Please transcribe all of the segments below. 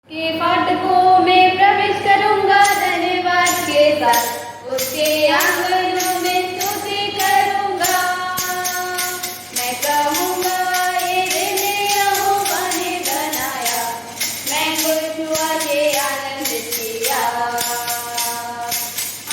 के फाटकों में प्रवेश करूंगा धन्यवाद के साथ, उसके आंगनों में स्तुति करूंगा। मैं कहूंगा ये दिन यहोवा ने बनाया, मैं खुश हुआ के आनंदित किया।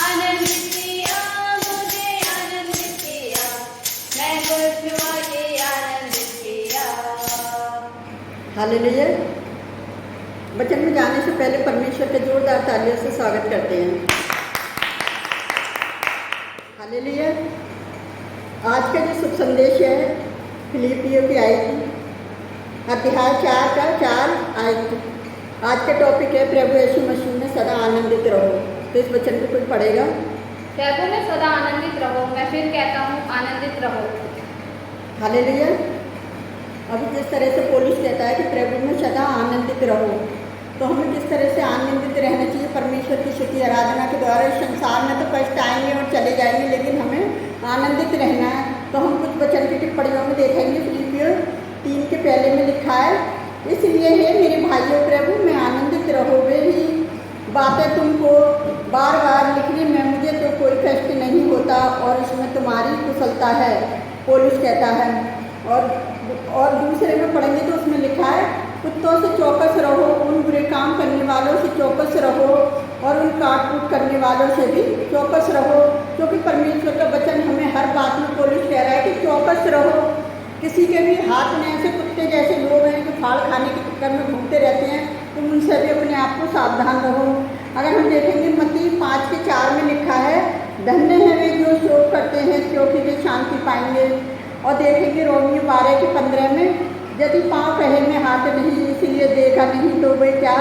आनंदित किया, मुझे आनंदित किया, मैं खुश हुआ के आनंदित किया। हालेलुया। वचन में जाने से पहले परमेश्वर के जोरदार तालियों से स्वागत करते हैं। हालेलुया। आज का जो शुभ संदेश है फिलिपियों की आयत अध्याय 4 का 4 आयत। आज का टॉपिक है प्रभु यीशु मसीह में सदा आनंदित रहो। तो इस वचन को कोई पढ़ेगा? प्रभु में सदा आनंदित रहो। मैं फिर कहता हूँ आनंदित रहो। हालेलुया। अभी जिस तरह से पौलुस कहता है कि प्रभु में सदा आनंदित रहो, तो हमें किस तरह से आनंदित रहना चाहिए परमेश्वर की स्तुति आराधना के द्वारा। इस संसार में तो कष्ट आएंगे और चले जाएंगे, लेकिन हमें आनंदित रहना है। तो हम कुछ वचन की टिप्पणियों में देखेंगे। फिलिपियों 3 के पहले में लिखा है, इसलिए है मेरे भाइयों प्रभु में आनंदित रहो। वे ही बातें तुमको बार बार लिखने में मुझे तो कोई कष्ट नहीं होता और इसमें तुम्हारी कुशलता है, पौलुस कहता है। और दूसरे में पढ़ेंगे तो उसमें लिखा है, कुत्तों से चौकस रहो, उन बुरे काम करने वालों से चौकस रहो और उन काट कूट करने वालों से भी चौकस रहो। क्योंकि परमेश्वर का वचन हमें हर बात में पौलुस कह रहा है कि चौकस रहो। किसी के भी हाथ में ऐसे कुत्ते जैसे लोग हैं जो फाड़ खाने के चक्कर में घूमते रहते हैं, तो उनसे भी अपने आप को सावधान रहो। अगर हम देखेंगे मत्ती 5 के 4 में लिखा है, धन्य है वे जो शोक करते हैं क्योंकि वे शांति पाएंगे। और देखेंगे रोमियो 12 के 15 में, यदि पाँव कहे में हाथ नहीं इसीलिए देखा नहीं तो वे क्या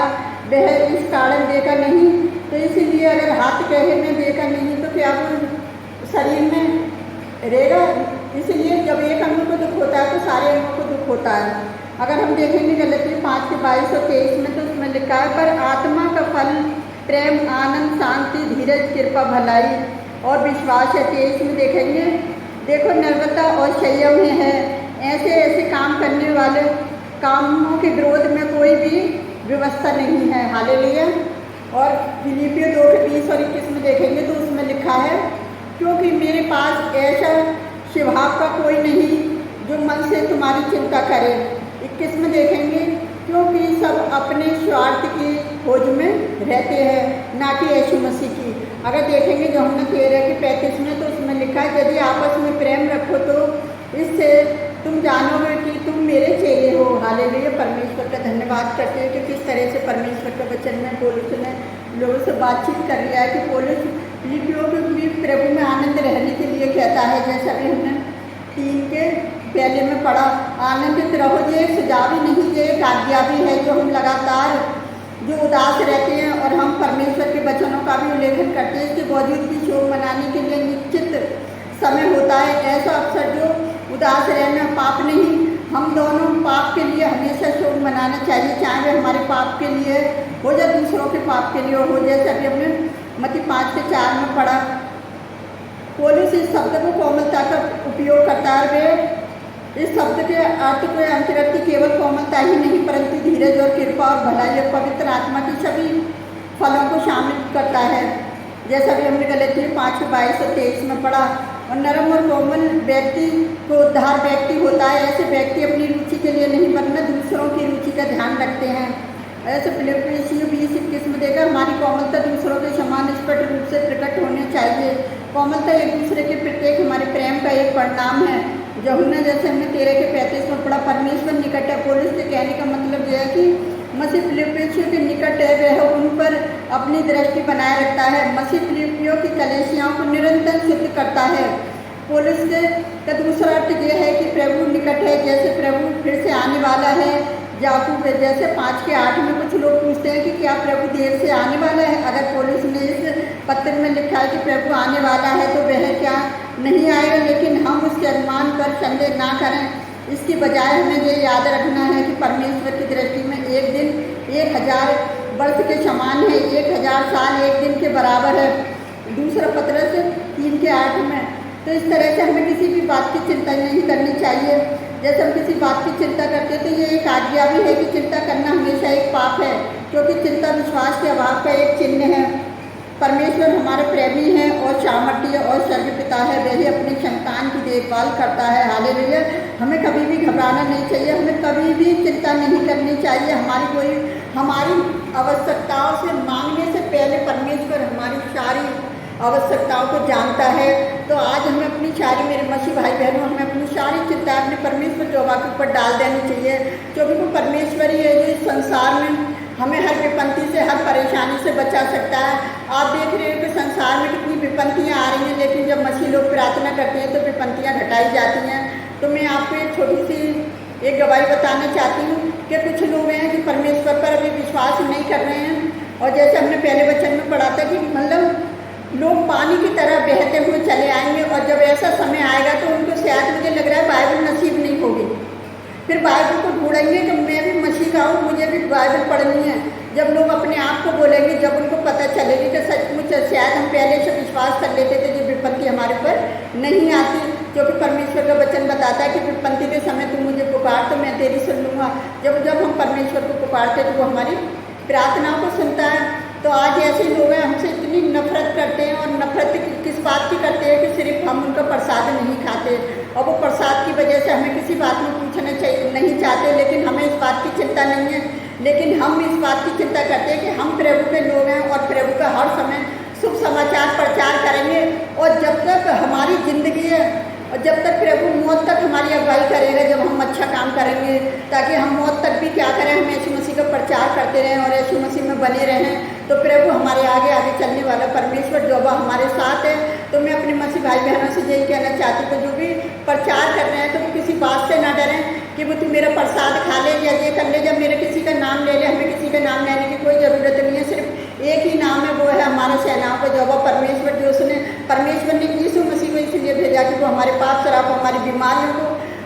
वह इस कारण देखा नहीं। तो इसीलिए अगर हाथ कहे में देखा नहीं तो क्या वो शरीर में रहेगा। इसलिए जब एक अंग को दुख होता है तो सारे अंगों को दुख होता है। अगर हम देखेंगे गलती 5 के 22 और 23 में, तो उसमें लिखा है, पर आत्मा का फल प्रेम, आनंद, शांति, धीरज, कृपा, भलाई और विश्वास है। 23 में देखेंगे, देखो नम्रता और संयम है। ऐसे ऐसे काम करने वाले कामों के विरोध में कोई भी व्यवस्था नहीं है। हालेलुया। और फिलिपियों 2 के 20 और 21 में देखेंगे तो उसमें लिखा है, क्योंकि मेरे पास ऐसा स्वभाव का कोई नहीं जो मन से तुम्हारी चिंता करे। 21 में देखेंगे, क्योंकि सब अपने स्वार्थ की खोज में रहते हैं, ना कि यीशु मसीह की। अगर देखेंगे जो हमने 13 के 35 में, तो उसमें लिखा है, यदि आपस में प्रेम रखो तो इससे तुम जानोगे कि तुम मेरे चेले हो। हालेलुया। परमेश्वर का धन्यवाद करते हैं कि किस तरह से परमेश्वर के वचन में पौलुस ने लोगों से बातचीत कर लिया है कि पौलुस फिलिपियों को भी प्रभु में आनंद रहने के लिए कहता है। जैसा भी हमने 3 के पहले में पढ़ा, आनंदित रहो। ये सुझाव ही नहीं, ये एक आज्ञा भी है जो हम लगातार जो उदास रहते हैं और हम परमेश्वर के वचनों का भी उल्लेखन करते हैं, इसके बावजूद भी शोक मनाने के लिए निश्चित समय होता है। ऐसा अवसर जो उदास रहना पाप नहीं। हम दोनों पाप के लिए हमेशा शोक मनाना चाहिए, चाहे वे हमारे पाप के लिए हो या दूसरों के पाप के लिए हो। जैसे अभी हमने मत्ती 5 के 4 में पढ़ा, पौलुस इस शब्द को कोमलता का उपयोग करता है। वे इस शब्द के अर्थ के अंतर्गत केवल कोमलता ही नहीं, परंतु धीरज और कृपा और भलाई और पवित्र आत्मा की सभी फलों को शामिल करता है। जैसा भी हमने गलती 5 के 22 और 23 में पढ़ा। और नरम और कोमल व्यक्ति को उद्धार व्यक्ति होता है। ऐसे व्यक्ति अपनी रुचि के लिए नहीं वरना दूसरों की रुचि का ध्यान रखते हैं। ऐसे फिलिपियों 20-21 में देखा, हमारी कोमलता दूसरों के समान स्पष्ट रूप से प्रकट होनी चाहिए। कोमलता एक दूसरे के प्रत्येक हमारे प्रेम का एक परिणाम है। जो हमने जैसे हमने 13 के 35 में पढ़ा, परमेश्वर निकट है। पौलुस के कहने का मतलब यह है कि मसीह फिलिपियों के निकट है, वह उन पर अपनी दृष्टि बनाए रखता है। मसीह फिलिपियों की कलीसियाओं को निरंतर शुद्ध करता है। पौलुस का दूसरा अर्थ यह है कि प्रभु निकट है, जैसे प्रभु फिर से आने वाला है। याकूब जैसे 5 के 8 में कुछ लोग पूछते हैं कि क्या प्रभु देर से आने वाला है। अगर पौलुस ने इस पत्र में लिखा है कि प्रभु आने वाला है, तो वह क्या नहीं आएगा, लेकिन हम उसके अनुमान पर संदेह ना करें। इसकी बजाय हमें ये याद रखना है कि परमेश्वर की दृष्टि में एक दिन 1000 वर्ष के समान है, 1000 साल एक दिन के बराबर है। दूसरा पत्रस 3 के 8 में। तो इस तरह से हमें किसी भी बात की चिंता नहीं करनी चाहिए। जैसे हम किसी बात की चिंता करते हैं तो ये एक आज्ञा भी है कि चिंता करना हमेशा एक पाप है। क्योंकि चिंता विश्वास के अभाव का एक चिन्ह है। परमेश्वर हमारे प्रेमी हैं और सामर्थ्य और सर्वपिता है, वही अपनी संतान की देखभाल करता है। हालेलुया। हमें कभी भी घबराना नहीं चाहिए, हमें कभी भी चिंता नहीं करनी चाहिए। हमारी आवश्यकताओं से मांगने से पहले परमेश्वर हमारी सारी आवश्यकताओं को जानता है। तो आज हमें अपनी सारी, मेरे मसीह भाई बहनों, हमें अपनी सारी चिंता अपने परमेश्वर यहोवा के ऊपर डाल देनी चाहिए, क्योंकि वो परमेश्वर ही है जो इस संसार में हमें हर विपत्ति से, हर परेशानी से बचा सकता है। आप देख रहे हो कि संसार में कितनी विपत्तियाँ आ रही हैं, लेकिन जब मसीह लोग प्रार्थना करते हैं तो विपत्तियाँ घटाई जाती हैं। तो मैं आपको एक छोटी सी एक गवाही बताना चाहती हूँ कि कुछ लोग हैं जो परमेश्वर पर अभी विश्वास नहीं कर रहे हैं। और जैसे हमने पहले वचन में पढ़ा था कि मतलब लोग पानी की तरह बहते हुए चले आएंगे, और जब ऐसा समय आएगा तो उनको शायद, मुझे लग रहा है, बाइबल नसीब नहीं होगी। फिर बाइबल को ढूंढेंगे कि मैं भी मसीह का हूँ, मुझे भी बाइबल पढ़नी है। जब लोग अपने आप को बोलेंगे, जब उनको पता चलेगी कि सचमुच शायद हम पहले से विश्वास कर लेते थे जो विपत्ति हमारे पर नहीं आती, क्योंकि परमेश्वर का वचन बताता है कि विपत्ति के समय तुम मुझे पुकार तो मैं तेरी सुन लूँगा। जब हम परमेश्वर को पुकारते तो वो हमारी प्रार्थनाओं को सुनता है। तो आज ऐसे लोग हैं हमसे इतनी नफरत करते हैं, और नफरत किस बात की करते हैं कि सिर्फ हम उनका प्रसाद नहीं खाते, और वो प्रसाद की वजह से हमें किसी बात में पूछना चाहिए नहीं चाहते, लेकिन हमें इस बात की चिंता नहीं है। लेकिन हम इस बात की चिंता करते हैं कि हम प्रभु के लोग हैं और प्रभु का हर समय शुभ समाचार प्रचार करेंगे। और जब तक हमारी ज़िंदगी है, और जब तक प्रभु मौत तक हमारी अगुवाई करेगा, जब हम अच्छा काम करेंगे, ताकि हम मौत तक भी क्या करें, हम यीशु मसीह का प्रचार करते रहें और यीशु मसीह में बने रहें, तो प्रभु हमारे आगे आगे चलने वाला परमेश्वर यहोवा हमारे साथ है। तो मैं अपने मसीह भाई बहनों से यही कहना चाहती हूँ, जो भी प्रचार कर रहे हैं तो वो किसी बात से ना डरें कि वो तू मेरा प्रसाद खा ले या ये कर ले, जब मेरे किसी का नाम ले ले। हमें किसी का नाम लेने की कोई ज़रूरत नहीं है, सिर्फ एक ही नाम है, वो है हमारे सेनाओं का यहोवा परमेश्वर, जो उसने परमेश्वर ने यीशु मसीह को इसलिए भेजा कि वो हमारे पाप शराब, हमारी बीमारियों को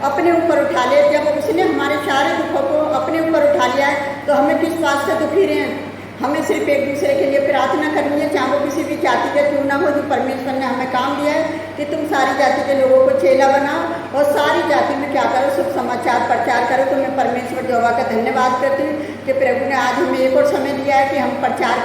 अपने ऊपर उठा ले। जब उसने हमारे सारे दुखों को अपने ऊपर उठा लिया है, तो हमें किस बात से दुखी रहे हैं। हमें सिर्फ एक दूसरे के लिए प्रार्थना करनी है, चाहे वो किसी भी जाति का क्यों ना हो। जो परमेश्वर ने हमें काम दिया है कि तुम सारी जाति के लोगों को चेला बनाओ और सारी जाति में क्या करो, शुभ समाचार प्रचार करो। तो मैं परमेश्वर यहोवा का धन्यवाद करती हूँ कि प्रभु ने आज हमें एक और समय दिया है कि हम प्रचार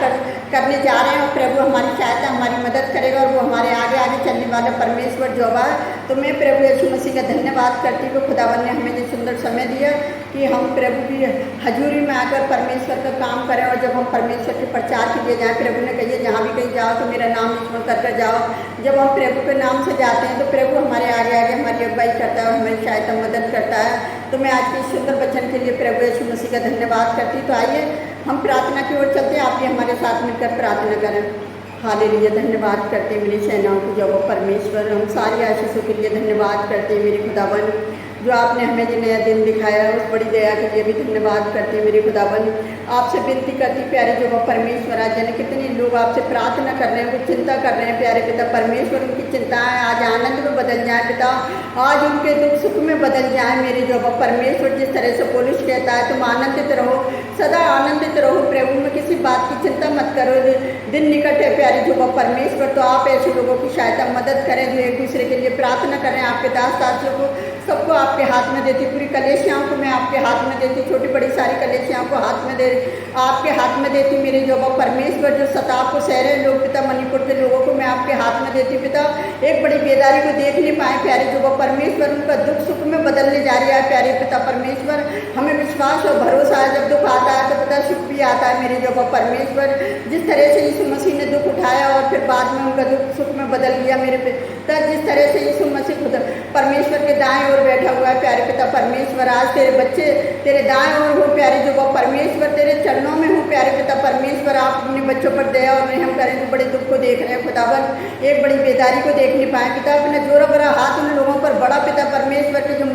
करने जा रहे हैं, और प्रभु हमारी सहायता, हमारी मदद करेगा, और वो हमारे आगे आगे चलने वाला परमेश्वर यहोवा है। तो मैं प्रभु यीशु मसीह का धन्यवाद करती हूँ कि खुदावन ने हमें ये सुंदर समय दिया कि हम प्रभु की हजूरी में आकर परमेश्वर का काम करें। और जब हम परमेश्वर के प्रचार के लिए जाएँ, प्रभु ने कहिए जहाँ भी कहीं जाओ तो मेरा नाम स्मरण कर जाओ। जब हम प्रभु के नाम से जाते हैं तो प्रभु हमारे आगे आगे हमारी अगुवाई करता है और हमारी सहायता मदद करता है। तो मैं आज के सुंदर वचन के लिए प्रभु यीशु मसीह का धन्यवाद करती हूँ। तो आइए हम प्रार्थना की ओर चलते हैं, आप भी हमारे साथ मिलकर प्रार्थना करें। हालेलुया। धन्यवाद करते हैं मेरी सेनाओं की यहोवा परमेश्वर, हम सारी आशीषों के लिए धन्यवाद करते हैं मेरे खुदावन, जो आपने हमें जो नया दिन दिखाया है उस बड़ी दया के लिए भी धन्यवाद करते हैं मेरे खुदावन। आपसे विनती करती प्यारे जो परमेश्वर, आज जाने कितने लोग आपसे प्रार्थना कर रहे हैं, वो चिंता कर रहे हैं प्यारे पिता परमेश्वर, उनकी चिंताएं आज आनंद में बदल जाए पिता, आज उनके दुख सुख में बदल जाए मेरे जो परमेश्वर। जिस तरह से पौलुस कहता है तुम आनंदित रहो, सदा आनंदित रहो प्रभु में, किसी बात की चिंता मत करो, दिन निकट है प्यारे जो परमेश्वर। तो आप ऐसे लोगों की सहायता मदद करें जो एक दूसरे के लिए प्रार्थना करें। आपके दास दासियों को सबको आपके हाथ में देती, पूरी कलेसियाओं को मैं आपके हाथ में देती, छोटी बड़ी सारी कलेसियाओं को हाथ में दे आपके हाथ में देती मेरे जो परमेश्वर। जो सताव को सह रहे लोग पिता, मणिपुर के लोगों को मैं आपके हाथ में देती पिता, एक बड़ी बेदारी को देख नहीं पाए प्यारे जो परमेश्वर, उनका दुख सुख में बदलने जा रहा है प्यारे पिता परमेश्वर। हमें विश्वास और भरोसा है जब दुख आता है तो पिता सुख भी आता है मेरे जो परमेश्वर। जिस तरह से यीशु मसीह ने दुख उठाया और फिर बाद में उनका दुख सुख में बदल गया मेरे पिता, जिस तरह से यीशु मसीह खुद परमेश्वर के दाएं ओर बैठा हुआ है प्यारे पिता परमेश्वर। आज तेरे बच्चे तेरे दाएं ओर हो प्यारे जो परमेश्वर, तेरे चरणों में हो प्यारे पिता परमेश्वर। आप अपने बच्चों पर दया और रहम करें जो बड़े दुख को देख रहे हैं खुदावन, एक बड़ी बेदारी को देख नहीं पाए पिता, अपना जोरा भरा हाथ उन लोगों पर बड़ा पिता परमेश्वर के जो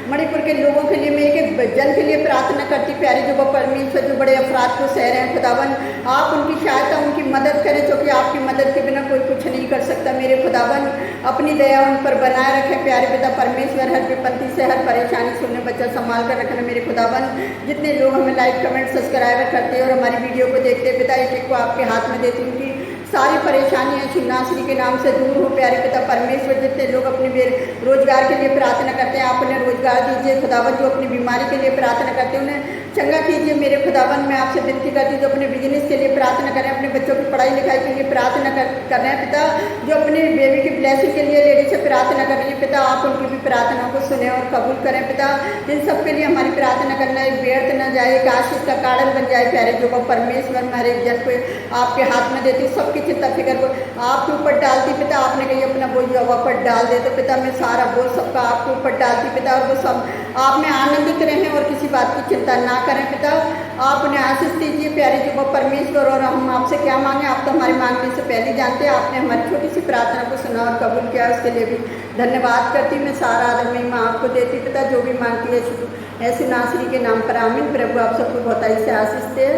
मणिपुर के लोगों के लिए मैं एक जन के लिए प्रार्थना करती प्यारे जो परमेश्वर, जो बड़े अपराध को सह रहे हैं खुदावन। आप उनकी सहायता उनकी मदद करें, क्योंकि आपकी मदद के बिना कोई कुछ नहीं कर सकता मेरे खुदावन। अपनी दया उन पर बनाए रखें प्यारे पिता परमेश्वर, हर विपत्ति से हर परेशानी से उन्हें बच्चा संभाल कर रखना मेरे खुदावन। जितने लोग हमें लाइक कमेंट सब्सक्राइब करते हैं और हमारी वीडियो को देखते हैं पिता, एक एक को आपके हाथ में देती, उनकी सारी परेशानियां सुन्नासरी के नाम से दूर हो प्यारे पिता परमेश्वर। जितने लोग अपने रोजगार के लिए प्रार्थना करते हैं आप उन्हें रोजगार दीजिए खुदावन, जो अपनी बीमारी के लिए प्रार्थना करते हैं उन्हें चंगा कीजिए मेरे खुदावन। मैं आपसे विनती करती हूँ जो अपने बिजनेस के लिए प्रार्थना करें, अपने बच्चों की पढ़ाई लिखाई के लिए प्रार्थना कर रहे हैं पिता, जो अपने बेबी की ब्लेसिंग के लिए लेडी से प्रार्थना कर रही है पिता, आप उनकी भी प्रार्थना को सुने और कबूल करें पिता। इन सब के लिए हमारी प्रार्थना करना एक व्यर्थ न जाए, एक आशीष का कारण बन जाए प्यारे जो परमेश्वर। मैं हर एक जन को आपके हाथ में देती, सबकी चिंता फिक्र को आपके ऊपर डालती पिता। आपने कही अपना बोझ हवा पर डाल दे, तो पिता मैं सारा बोझ सबका आपके ऊपर डालती पिता, और वो सब आप में आनंदित रहें और किसी बात की चिंता ना करें पिता। आप उन्हें आशीष दीजिए प्यारे जो परमेश्वर। और हम आपसे क्या मांगे, आप तो हमारे मांगने से पहले जानते हैं। आपने हमारी छोटी सी प्रार्थना को सुना और कबूल किया, उसके लिए भी धन्यवाद करती। मैं सारा आदर महिमा आपको देती पिता, जो भी मांगती है ऐसे नासरी के नाम पर आमीन। प्रभु आप सबको बहुत से आशीष दे।